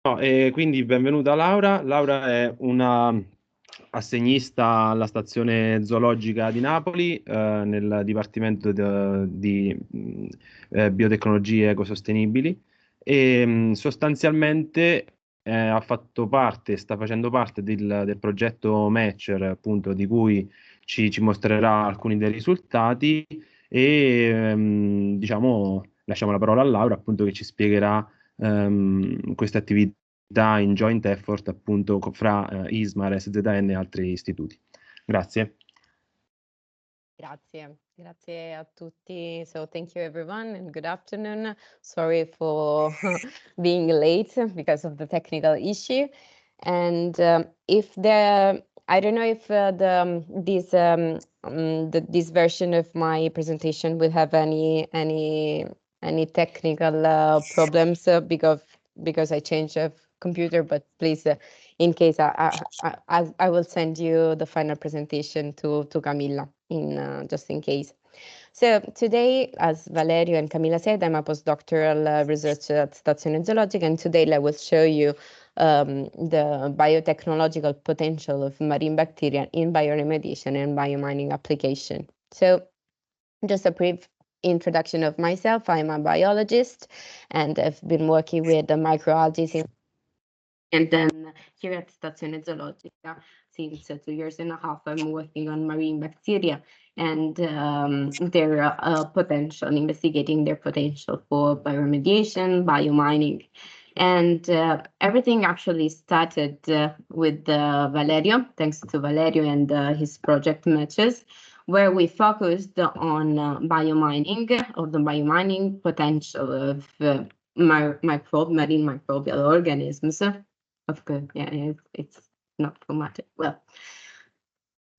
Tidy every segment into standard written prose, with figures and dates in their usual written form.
No, e quindi benvenuta Laura. Laura è una assegnista alla stazione zoologica di Napoli, nel Dipartimento di Biotecnologie Ecosostenibili e sostanzialmente ha fatto parte, sta facendo parte del progetto Matcher, appunto, di cui ci mostrerà alcuni dei risultati e diciamo lasciamo la parola a Laura, appunto, che ci spiegherà queste attività in joint effort appunto fra ISMAR, SZN e altri istituti. Grazie. Grazie a tutti. So thank you everyone and good afternoon. Sorry for being late because of the technical issue. And if the I don't know if this version of my presentation will have any technical problems because I changed of computer, but please, in case I will send you the final presentation to Camilla in just in case. So today, as Valerio and Camilla said, I'm a postdoctoral researcher at Stazione Zoologica, and today I will show you the biotechnological potential of marine bacteria in bioremediation and biomining application. So just a brief introduction of myself. I'm a biologist and I've been working with the microalgae and then here at Stazione Zoologica since 2 years and a half, I'm working on marine bacteria and their potential, investigating their potential for bioremediation, biomining. And everything actually started with Valerio, thanks to Valerio and his project Matches, where we focused on biomining, of the biomining potential of marine microbial organisms. Of course, yeah, it's not formatted well.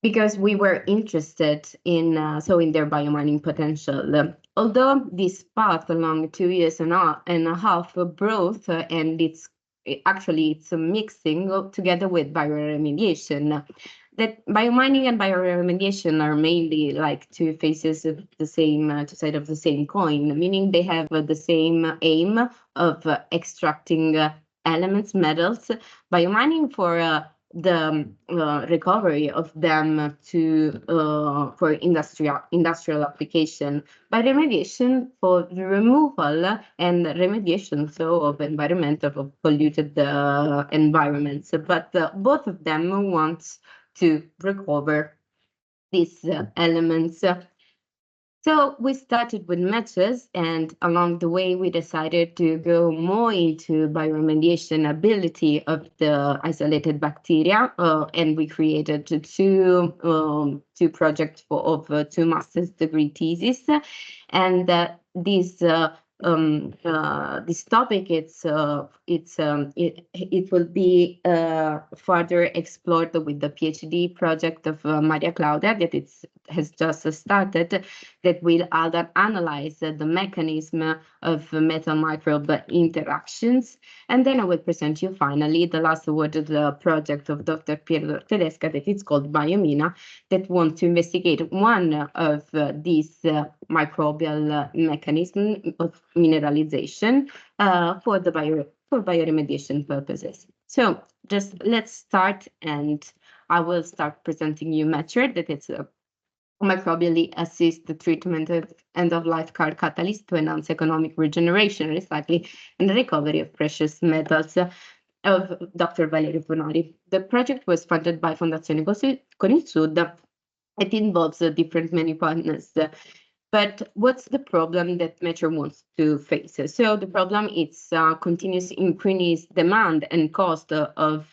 Because we were interested in in their biomining potential. Although this path along 2 years and a half brought, and it's a mixing together with bioremediation. That biommining and bioremediation are mainly like two faces of the same, two sides of the same coin, meaning they have the same aim of extracting elements, metals. Biomining for the recovery of them for industrial application, by remediation for the removal and remediation of environmental of polluted environments. But both of them want to recover these elements. So we started with matches, and along the way, we decided to go more into bioremediation ability of the isolated bacteria, and we created two projects of two master's degree theses, and this topic it will be further explored with the PhD project of Maria Claudia that has just started, that will analyze the mechanism of metal microbe interactions. And then I will present you finally the last word of the project of Dr. Piero Tedesca, that is called Biomina, that want to investigate one of these microbial mechanism of mineralization for bioremediation purposes. So just let's start, and I will start presenting you Metred, that it's a microbially assist the treatment of end-of-life car catalyst to enhance economic regeneration, recycling, and recovery of precious metals of Dr. Valerio Bonari. The project was funded by Fondazione Con il Sud. It involves different many partners. But what's the problem that Metro wants to face? So the problem is continuous increased demand and cost of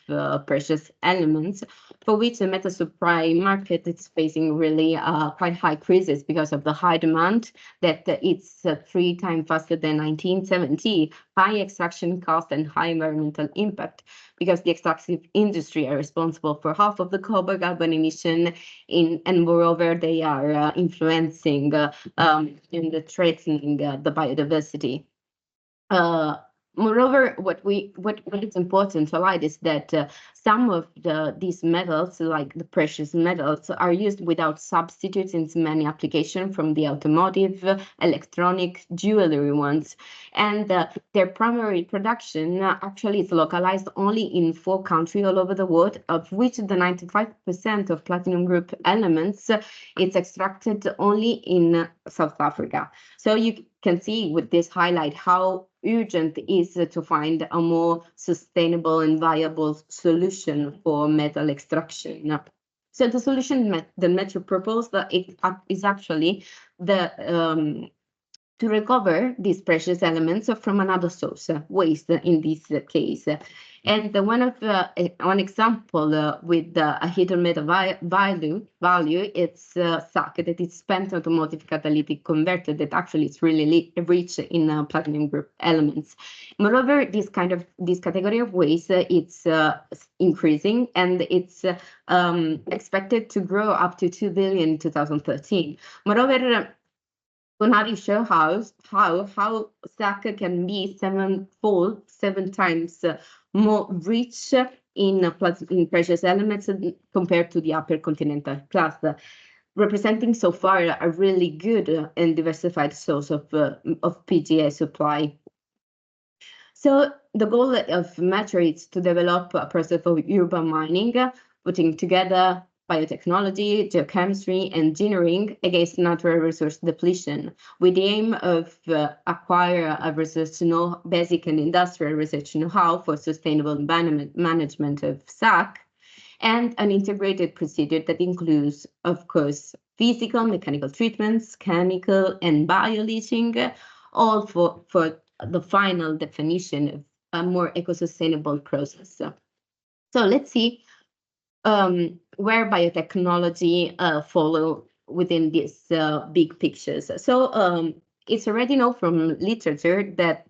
precious elements, for which the metal supply market is facing really quite high crisis because of the high demand, that it's 3 times faster than 1970, high extraction cost and high environmental impact, because the extractive industry are responsible for half of the carbon emission, and moreover they are influencing and threatening the biodiversity. Moreover, what is important to highlight is that some of these metals, like the precious metals, are used without substitutes in many applications, from the automotive, electronic, jewelry ones, and their primary production actually is localized only in 4 countries all over the world, of which the 95% of platinum group elements it's extracted only in South Africa. So you can see with this highlight how urgent it is to find a more sustainable and viable solution for metal extraction. So the solution the Metro proposed is actually to recover these precious elements from another source, waste in this case. And one example with a hidden metal value, it's SAC that is spent automotive catalytic converter that actually is really rich in platinum group elements. Moreover, this category of waste it's increasing, and it's expected to grow up to 2 billion in 2013. Moreover, Bonari show how SAC can be 7 times more rich in precious elements compared to the upper continental cluster, representing so far a really good and diversified source of PGA supply. So the goal of Metro is to develop a process of urban mining, putting together biotechnology, geochemistry, engineering against natural resource depletion, with the aim of acquire a basic and industrial research know-how for sustainable management of SAC, and an integrated procedure that includes, of course, physical, mechanical treatments, chemical, and bioleaching, all for the final definition of a more eco-sustainable process. So let's see where biotechnology follow within these big pictures. So it's already known from literature that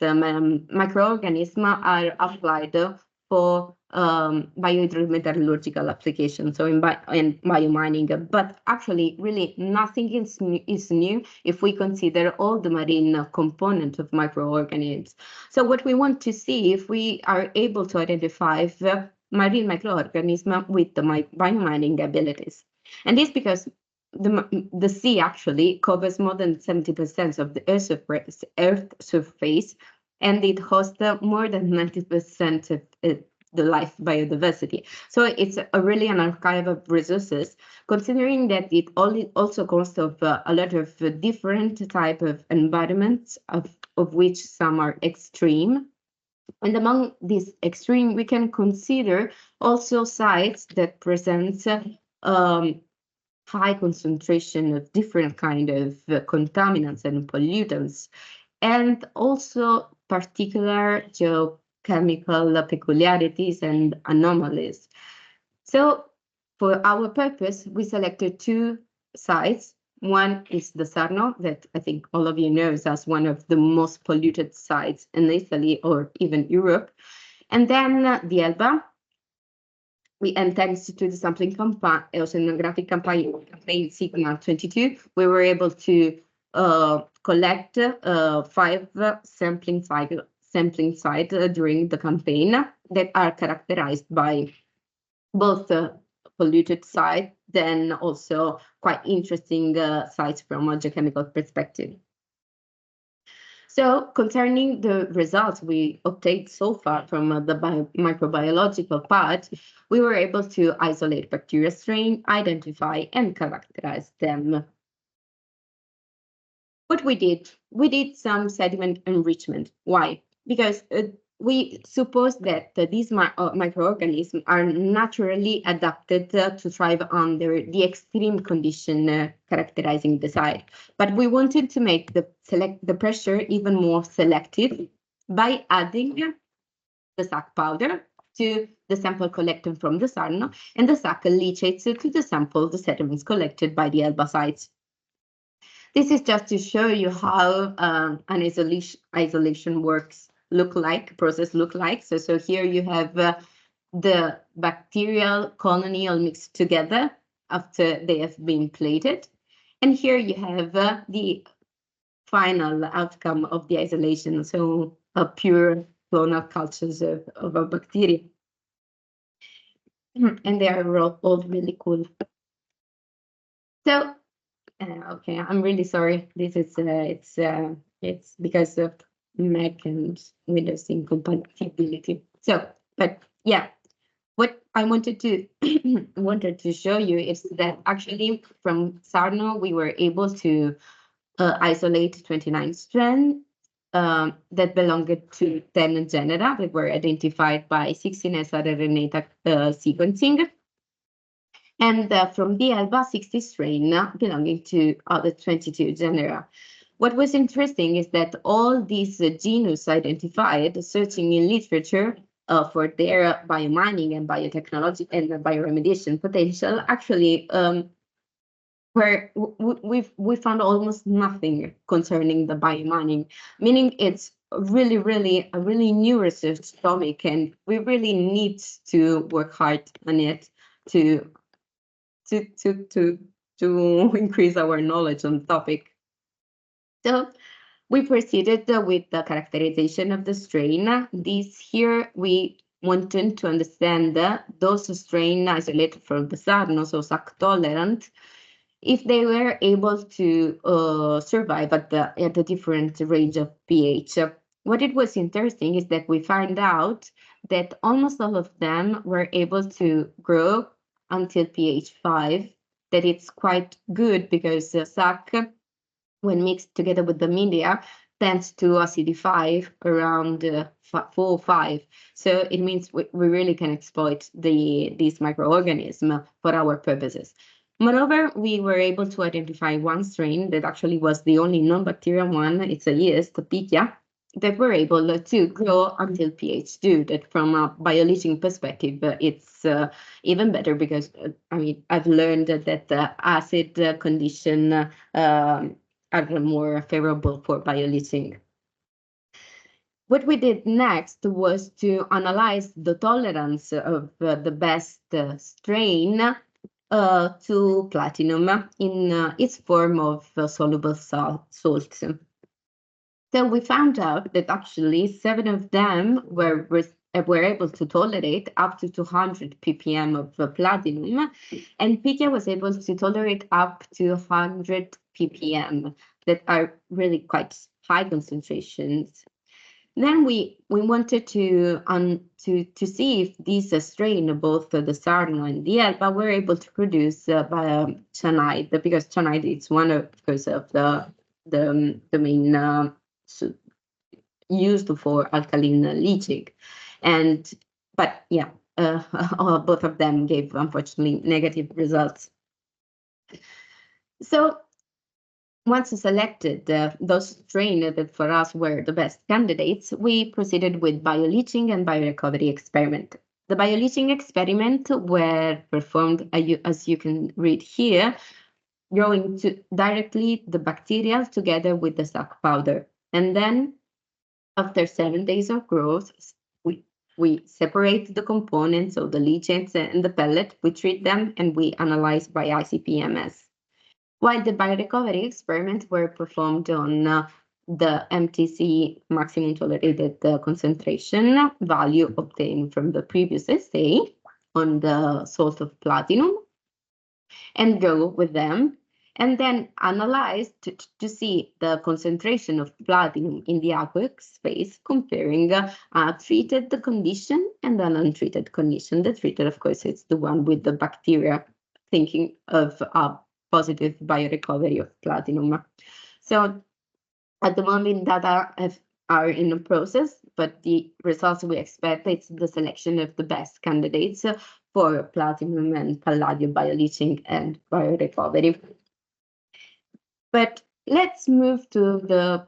microorganisms are applied for biohydrometallurgical applications, so in biomining. But actually, really, nothing is new if we consider all the marine components of microorganisms. So what we want to see if we are able to identify marine microorganisms with the biomining abilities. And this because the sea actually covers more than 70% of the Earth surface, and it hosts more than 90% of the life biodiversity. So it's really an archive of resources, considering that it also consists of a lot of different type of environments, of which some are extreme. And among these extreme, we can consider also sites that present high concentration of different kind of contaminants and pollutants, and also particular geochemical peculiarities and anomalies. So for our purpose, we selected 2 sites. One is the Sarno, that I think all of you know as one of the most polluted sites in Italy or even Europe. And then the Elba. And thanks to the sampling campaign, oceanographic campaign Sigma 22, we were able to collect 5 sampling sites during the campaign that are characterized by both polluted sites, then also quite interesting sites from a geochemical perspective. So concerning the results we obtained so far from the microbiological part, we were able to isolate bacteria strain, identify and characterize them. What we did some sediment enrichment. Why? Because we suppose that these microorganisms are naturally adapted to thrive under the extreme condition characterizing the site. But we wanted to make the pressure even more selective by adding the SAC powder to the sample collected from the Sarno, and the SAC leachates to the sample the sediments collected by the Elba sites. This is just to show you how an isolation process look like. So here you have the bacterial colony all mixed together after they have been plated. And here you have the final outcome of the isolation, so a pure clonal cultures of a bacteria. And they are all really cool. So, okay, I'm really sorry. This is it's because of Mac and Windows incompatibility. So, but yeah, what I wanted to show you is that actually from Sarno we were able to isolate 29 strands that belonged to 10 genera that were identified by 16 sRNA sequencing. And from the ELBA, 60 strain belonging to other 22 genera. What was interesting is that all these genus identified, searching in literature for their biomining and biotechnology and bioremediation potential, actually where we found almost nothing concerning the biomining, meaning it's really a really new research topic, and we really need to work hard on it to increase our knowledge on the topic. So we proceeded with the characterization of the strain. This here we wanted to understand those strains isolated from the Sarno, so SAC tolerant, if they were able to survive at the different range of pH. What it was interesting is that we find out that almost all of them were able to grow until pH 5, that it's quite good because SAC, when mixed together with the media, tends to acidify around 4 5. So it means we really can exploit these microorganisms for our purposes. Moreover, we were able to identify one strain that actually was the only non-bacterial one. It's a yeast, Pichia, that were able to grow until pH 2. That from a bioleaching perspective, it's even better because, I've learned that the acid condition are more favorable for bioleaching. What we did next was to analyze the tolerance of the best strain to platinum in its form of soluble salts. So we found out that actually 7 of them were able to tolerate up to 200 ppm of platinum, and Pichia was able to tolerate up to 100 ppm, that are really quite high concentrations. Then we wanted to see if these strain, both the Sarno and the Elba, were able to produce cyanide, because cyanide is one of course of the main used for alkaline leaching, but yeah, both of them gave unfortunately negative results. So once selected those strains that for us were the best candidates, we proceeded with bioleaching and biorecovery experiment. The bioleaching experiment were performed, as you can read here, growing directly the bacteria together with the SAC powder. And then after 7 days of growth, we separate the components, so the leachants and the pellet, we treat them, and we analyze by ICP-MS. While the biorecovery experiments were performed on the MTC, maximum tolerated concentration value obtained from the previous assay on the salt of platinum, and go with them, and then analyze to see the concentration of platinum in the aqueous phase, comparing treated condition and an untreated condition. The treated, of course, is the one with the bacteria, thinking of a positive biorecovery of platinum. So at the moment, data are in the process, but the results we expect is the selection of the best candidates for platinum and palladium bioleaching and biorecovery. But let's move to the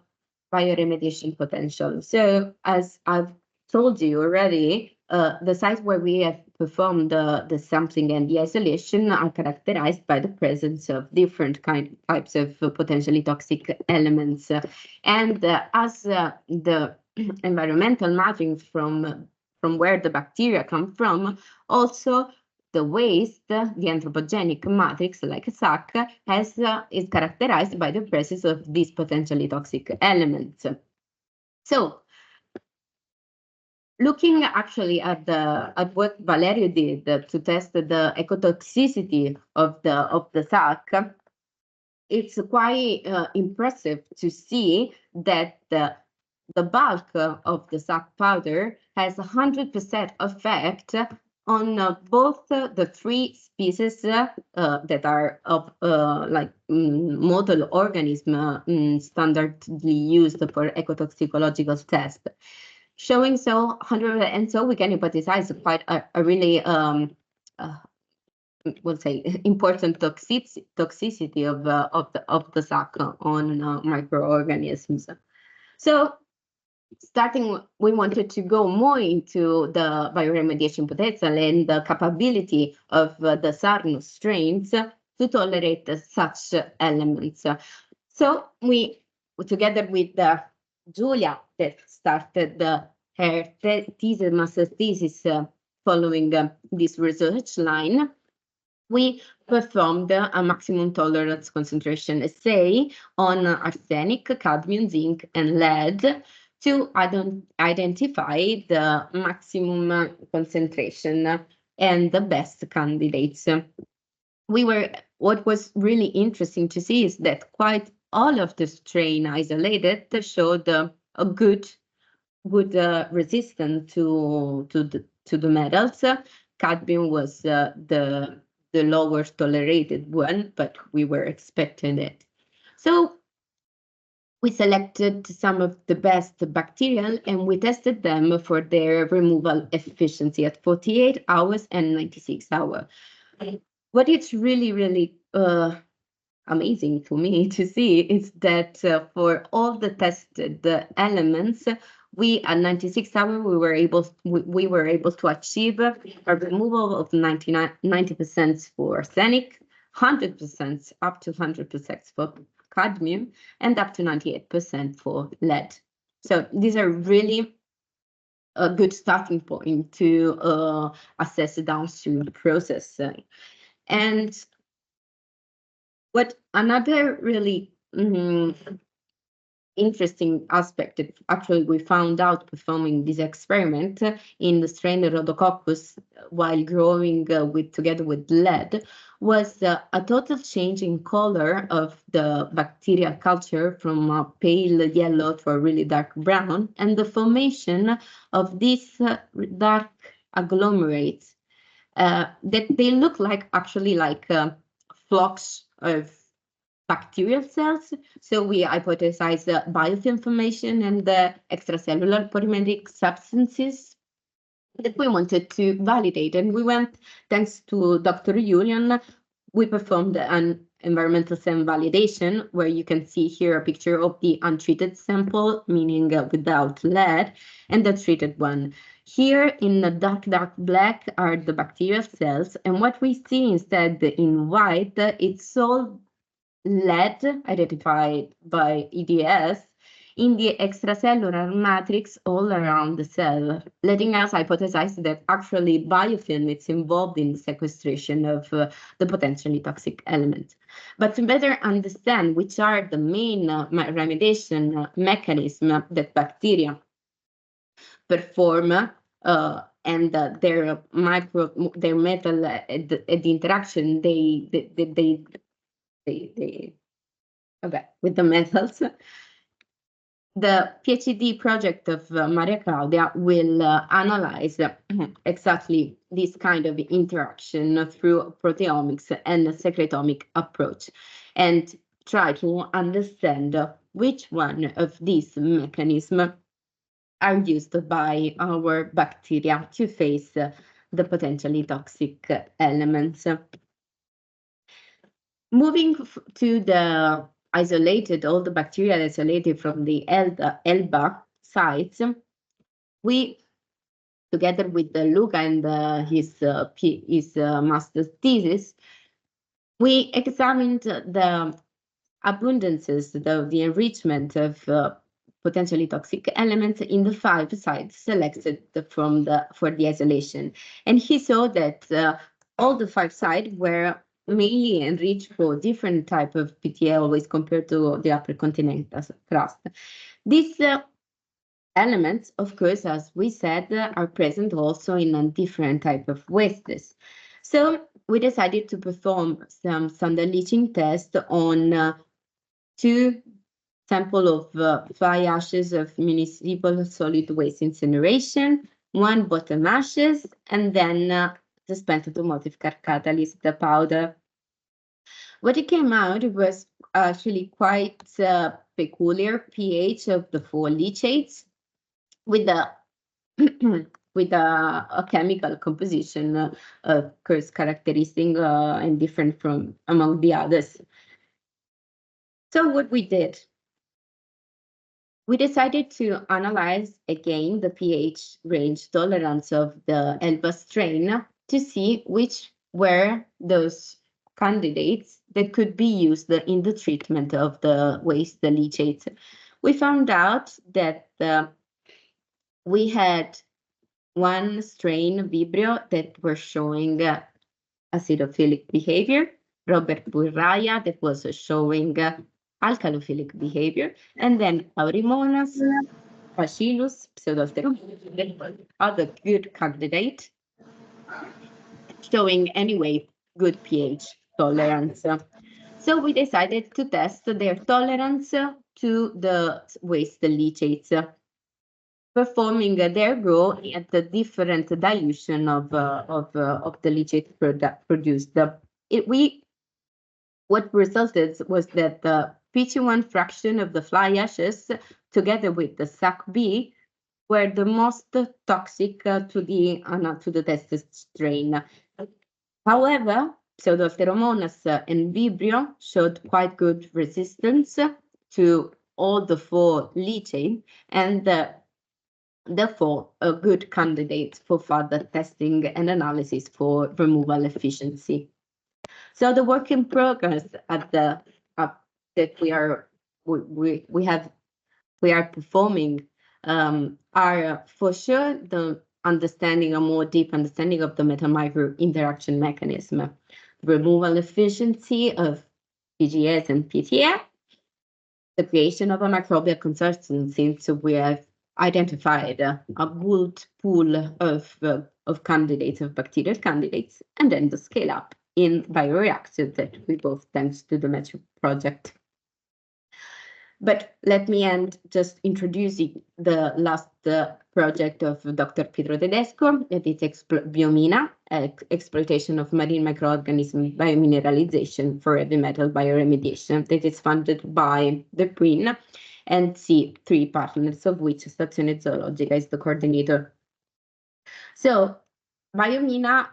bioremediation potential. So as I've told you already, the sites where we have performed the sampling and the isolation are characterized by the presence of different types of potentially toxic elements. And as the environmental matching from where the bacteria come from, also the waste, the anthropogenic matrix, like SAC, is characterized by the presence of these potentially toxic elements. So looking actually at what Valerio did to test the ecotoxicity of the sac, it's quite impressive to see that the bulk of the sac powder has 100% effect on both the three species that are of model organism standardly used for ecotoxicological test, showing so 100, and so we can hypothesize quite a really we'll say important toxicity of the sac on microorganisms. So starting, we wanted to go more into the bioremediation potential and the capability of the Sarno strains to tolerate such elements. So we, together with Giulia, that started her master's thesis following this research line, we performed a maximum tolerance concentration assay on arsenic, cadmium, zinc, and lead to identify the maximum concentration and the best candidates. What was really interesting to see is that quite all of the strain isolated showed a good resistance to the metals. Cadmium was the lower tolerated one, but we were expecting it. So we selected some of the best bacterial and we tested them for their removal efficiency at 48 hours and 96 hours. What is really, really amazing to me to see is that for all the tested elements, we at 96 hours we were able to achieve a removal of 90% for arsenic, 100% up to 100% for cadmium, and up to 98% for lead. So these are really a good starting point to assess the downstream process. And what another really interesting aspect that actually we found out performing this experiment in the strain Rhodococcus while growing together with lead was a total change in color of the bacterial culture from a pale yellow to a really dark brown, and the formation of these dark agglomerates that they look like actually like flocks of bacterial cells. So we hypothesized the biofilm formation and the extracellular polymeric substances that we wanted to validate. And we went, thanks to Dr. Julian, we performed an environmental SEM validation, where you can see here a picture of the untreated sample, meaning without lead, and the treated one. Here in the dark black are the bacterial cells, and what we see instead in white, it's all lead identified by EDS in the extracellular matrix all around the cell, letting us hypothesize that actually biofilm is involved in the sequestration of the potentially toxic element. But to better understand which are the main remediation mechanism that bacteria perform and their metal at the interaction with the metals. The PhD project of Maria Claudia will analyze exactly this kind of interaction through proteomics and a secretomic approach, and try to understand which one of these mechanisms are used by our bacteria to face the potentially toxic elements. Moving to the all the bacteria isolated from the ELBA sites, we, together with Luca and his master's thesis, we examined the abundances, the enrichment of potentially toxic elements in the 5 sites selected for the isolation. And he saw that all the 5 sites were mainly enriched for different type of PTA always compared to the upper continental crust. This elements, of course, as we said, are present also in a different type of wastes. So we decided to perform some standard leaching test on 2 samples of fly ashes of municipal solid waste incineration, 1 bottom ashes, and then the spent automotive car catalyst, the powder. What it came out was actually quite peculiar pH of the 4 leachates with a with a chemical composition, of course, characteristic and different from among the others. So what we did, we decided to analyze again the pH range tolerance of the Elba strain to see which were those candidates that could be used in the treatment of the waste, the leachates. We found out that we had 1 strain Vibrio that were showing acidophilic behavior, Robert Burraya that was showing alkalophilic behavior, and then Aurimonas, Bacillus, Pseudosteromonas, other good candidate, showing anyway good pH tolerance. So we decided to test their tolerance to the waste leachates, performing their growth at the different dilution of the leachate produced. What resulted was that the PT1 fraction of the fly ashes, together with the SAC-B, were the most toxic to the tested strain. However, Pseudosteromonas and Vibrio showed quite good resistance to all the 4 leachate, and therefore a good candidate for further testing and analysis for removal efficiency. So the work in progress at the that we are performing are for sure the understanding, a more deep understanding of the metal-micro interaction mechanism, removal efficiency of PGS and PTA, the creation of a microbial consortium, since we have identified a good pool of candidates, of bacterial candidates, and then the scale up in bioreactors that we both thanks to the Metro project. But let me end just introducing the last project of Dr. Pietro Tedesco, that is Biomina, exploitation of marine microorganism biomineralization for heavy metal bioremediation, that is funded by the PRIN and C3 partners, of which Stazione Zoologica is the coordinator. So Biomina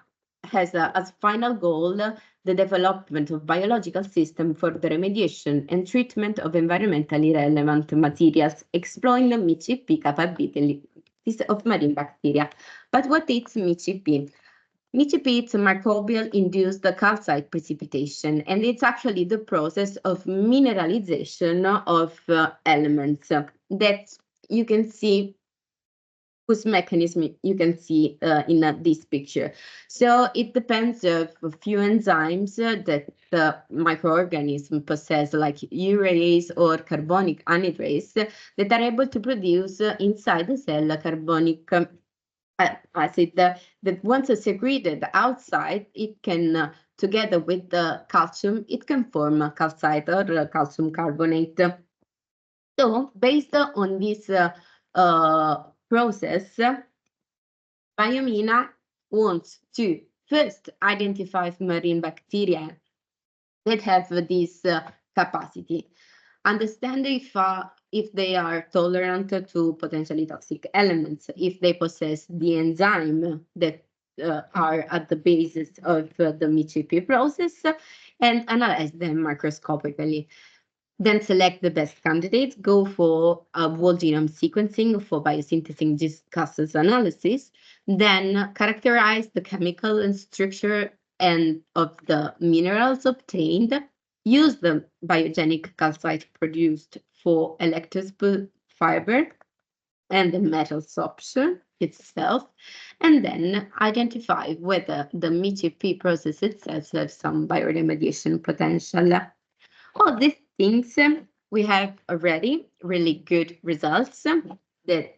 has as final goal the development of biological system for the remediation and treatment of environmentally relevant materials, exploring the MICP capabilities of marine bacteria. But what is MICP? MICP is microbial-induced calcite precipitation, and it's actually the process of mineralization of elements that you can see, whose mechanism you can see in this picture. So it depends of a few enzymes that the microorganism possess, like urease or carbonic anhydrase, that are able to produce inside the cell carbonic acid that once secreted outside, it can, together with the calcium, it can form calcite or calcium carbonate. So based on this process, Biomina wants to first identify marine bacteria that have this capacity, understand if they are tolerant to potentially toxic elements, if they possess the enzyme that are at the basis of the MICP process, and analyze them microscopically. Then select the best candidates, go for whole genome sequencing for biosynthesis discusses analysis, then characterize the chemical and structure and of the minerals obtained, use the biogenic calcite produced for electrospore fiber and the metal sorption itself, and then identify whether the MICP process itself has some bioremediation potential. All these things, we have already really good results that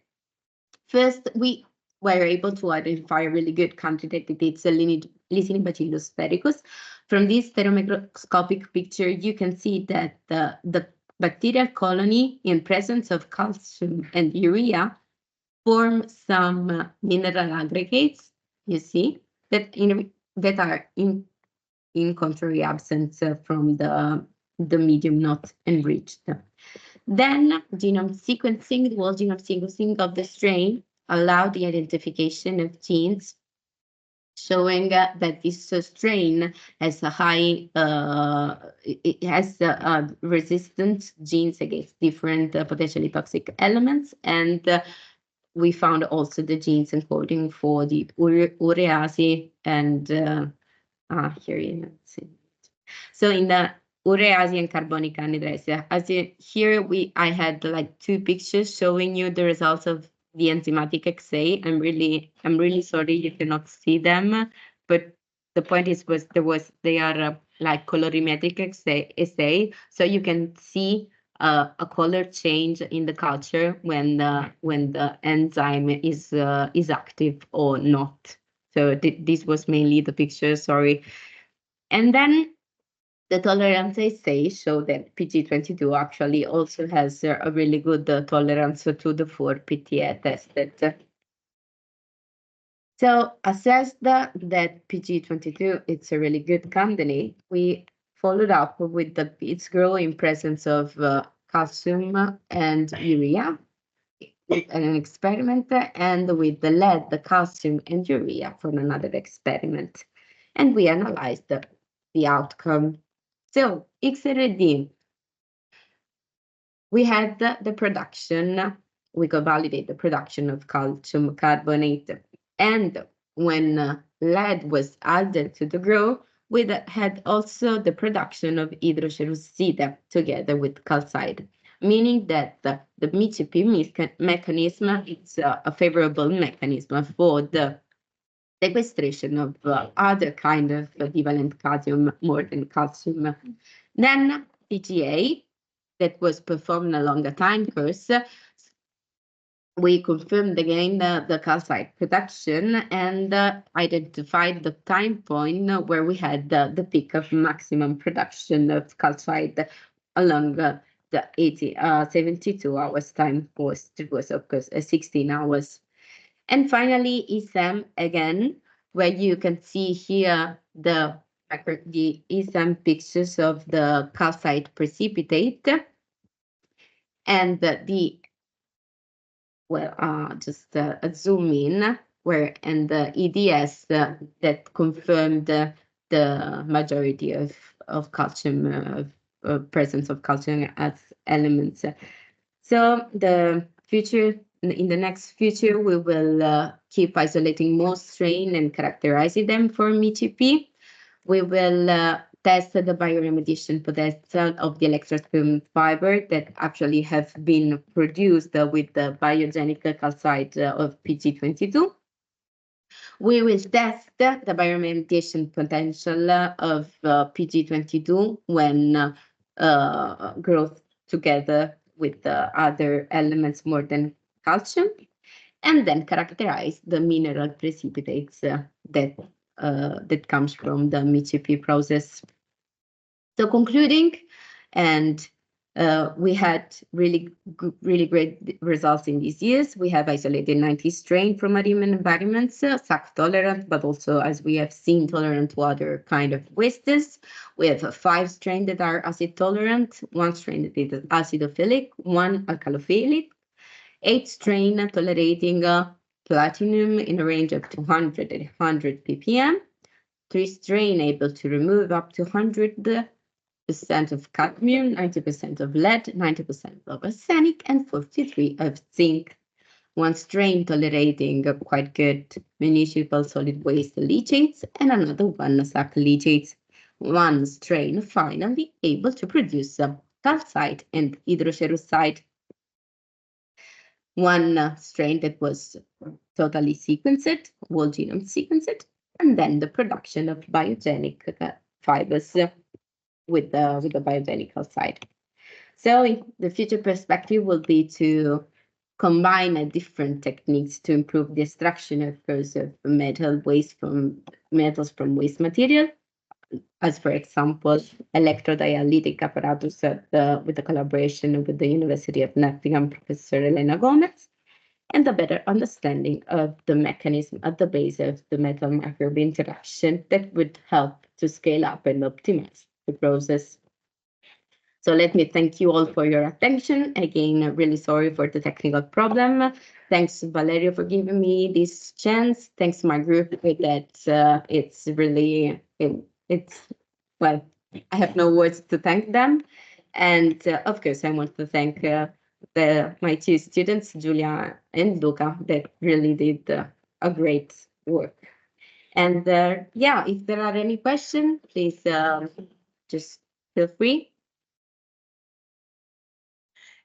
First, we were able to identify a really good candidate. It's a Lysine Bacillus sphericus. From this stereomicroscopic picture, you can see that the bacterial colony in presence of calcium and urea form some mineral aggregates, you see, that are in contrary absence from the medium not enriched. Then genome sequencing, the whole genome sequencing of the strain allowed the identification of genes showing that this strain has a high, it has resistant genes against different potentially toxic elements. And we found also the genes encoding for the urease and here you see. So in the urease and carbonic anhydrase, I had like two pictures showing you the results of the enzymatic assay. I'm really sorry you cannot see them, but the point is they are like colorimetric assay, so you can see a color change in the culture when the enzyme is active or not. So this was mainly the picture. Sorry. And then the tolerance assay show that PG22 actually also has a really good tolerance to the 4-PTA tested. So assessed that PG22 it's a really good candidate, we followed up with the its growing presence of calcium and urea in an experiment, and with the lead, the calcium and urea for another experiment. And we analyzed the outcome. So XRD, we had the production, we could validate the production of calcium carbonate. And when lead was added to the grow, we had also the production of hydroxyperoxide together with calcite, meaning that the MICP mechanism is a favorable mechanism for the sequestration of other kind of divalent calcium more than calcium. Then PGA, that was performed along a time course, we confirmed again the calcite production and identified the time point where we had the peak of maximum production of calcite along the 72 hours time course. It was, of course, 16 hours. And finally, ESAM again, where you can see here the ESAM pictures of the calcite precipitate and just a zoom in and the EDS that confirmed the majority of calcium, presence of calcium as elements. So in the next future, we will keep isolating more strain and characterizing them for MICP. We will test the bioremediation potential of the electrospin fiber that actually have been produced with the biogenic calcite of PG22. We will test the bioremediation potential of PG22 when growth together with the other elements more than calcium, and then characterize the mineral precipitates that comes from the MICP process. So concluding, and we had really great results in these years. We have isolated 90 strains from marine environments, SAC tolerant, but also, as we have seen, tolerant to other kind of wastes. We have 5 strains that are acid tolerant, 1 strain that is acidophilic, 1 alkalophilic, 8 strains tolerating platinum in a range of 200 and 100 ppm, 3 strains able to remove up to 100% of cadmium, 90% of lead, 90% of arsenic, and 43 of zinc. 1 strain tolerating quite good municipal solid waste leachates, and another 1 SAC leachates. 1 strain finally able to produce calcite and hydroxyperoxide. 1 strain that was totally sequenced, whole genome sequenced, and then the production of biogenic fibers with the biogenic calcite. So the future perspective will be to combine different techniques to improve the extraction, of course, of metals from waste material, as for example, electrodialytic apparatus with the collaboration with the University of Nottingham, Professor Elena Gomez, and a better understanding of the mechanism at the base of the metal-microbe interaction that would help to scale up and optimize the process. So let me thank you all for your attention. Again, really sorry for the technical problem. Thanks, Valerio, for giving me this chance. Thanks, my group, that it's really, well, I have no words to thank them. And of course, I want to thank my two students, Giulia and Luca, that really did a great work. And yeah, if there are any questions, please just feel free.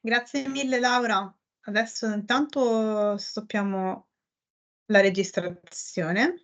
Grazie mille Laura. Adesso intanto stoppiamo la registrazione.